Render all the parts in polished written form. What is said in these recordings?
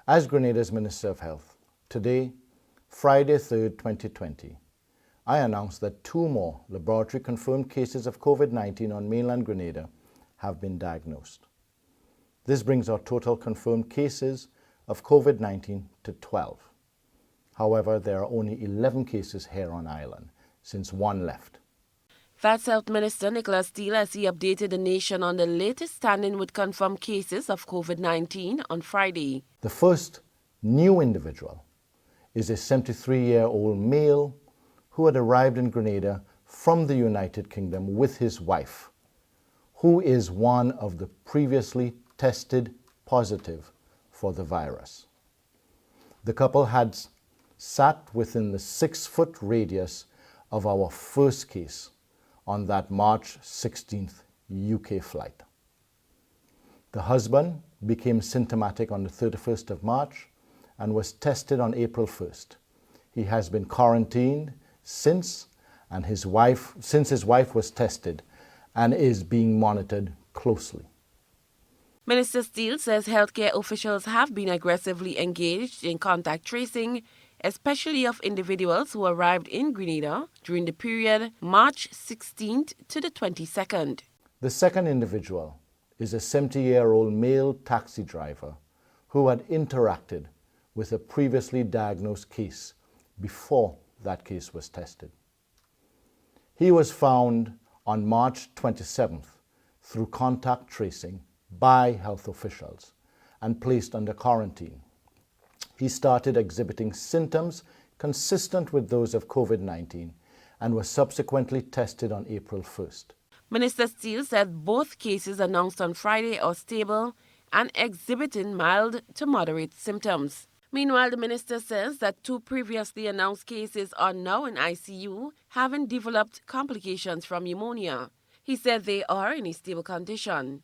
As Grenada's Minister of Health, today, Friday 3rd, 2020, I announced that 2 more laboratory-confirmed cases of COVID-19 on mainland Grenada have been diagnosed. This brings our total confirmed cases of COVID-19 to 12. However, there are only 11 cases here on island, since 1 left. That's Health Minister Nicholas Steele as he updated the nation on the latest standing with confirmed cases of COVID-19 on Friday. The first new individual is a 73-year-old male who had arrived in Grenada from the United Kingdom with his wife, who is one of the previously tested positive for the virus. The couple had sat within the 6-foot radius of our first case on that March 16th UK flight. The husband became symptomatic on the 31st of March and was tested on April 1st. He has been quarantined since his wife was tested and is being monitored closely. Minister Steele says healthcare officials have been aggressively engaged in contact tracing, especially of individuals who arrived in Grenada during the period March 16th to the 22nd. The second individual is a 70-year-old male taxi driver who had interacted with a previously diagnosed case before that case was tested. He was found on March 27th through contact tracing by health officials and placed under quarantine. He started exhibiting symptoms consistent with those of COVID-19 and was subsequently tested on April 1st. Minister Steele said both cases announced on Friday are stable and exhibiting mild to moderate symptoms. Meanwhile, the minister says that 2 previously announced cases are now in ICU, having developed complications from pneumonia. He said they are in a stable condition.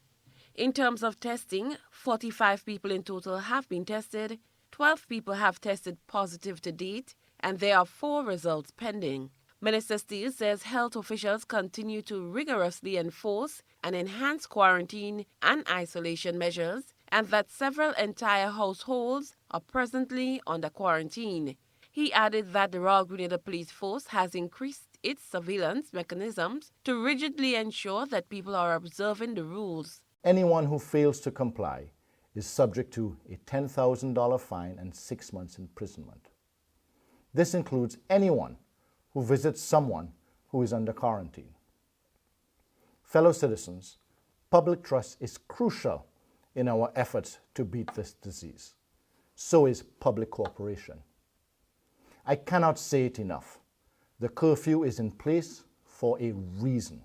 In terms of testing, 45 people in total have been tested, 12 people have tested positive to date, and there are 4 results pending. Minister Steele says health officials continue to rigorously enforce and enhance quarantine and isolation measures, and that several entire households are presently under quarantine. He added that the Royal Grenada Police Force has increased its surveillance mechanisms to rigidly ensure that people are observing the rules. Anyone who fails to comply is subject to a $10,000 fine and 6 months imprisonment. This includes anyone who visits someone who is under quarantine. Fellow citizens, public trust is crucial in our efforts to beat this disease. So is public cooperation. I cannot say it enough. The curfew is in place for a reason,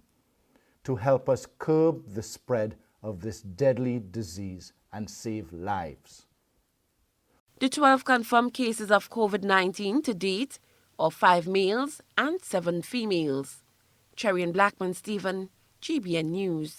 to help us curb the spread of this deadly disease and save lives. The 12 confirmed cases of COVID-19 to date are 5 males and 7 females. Cherry and Blackman Stephen, GBN News.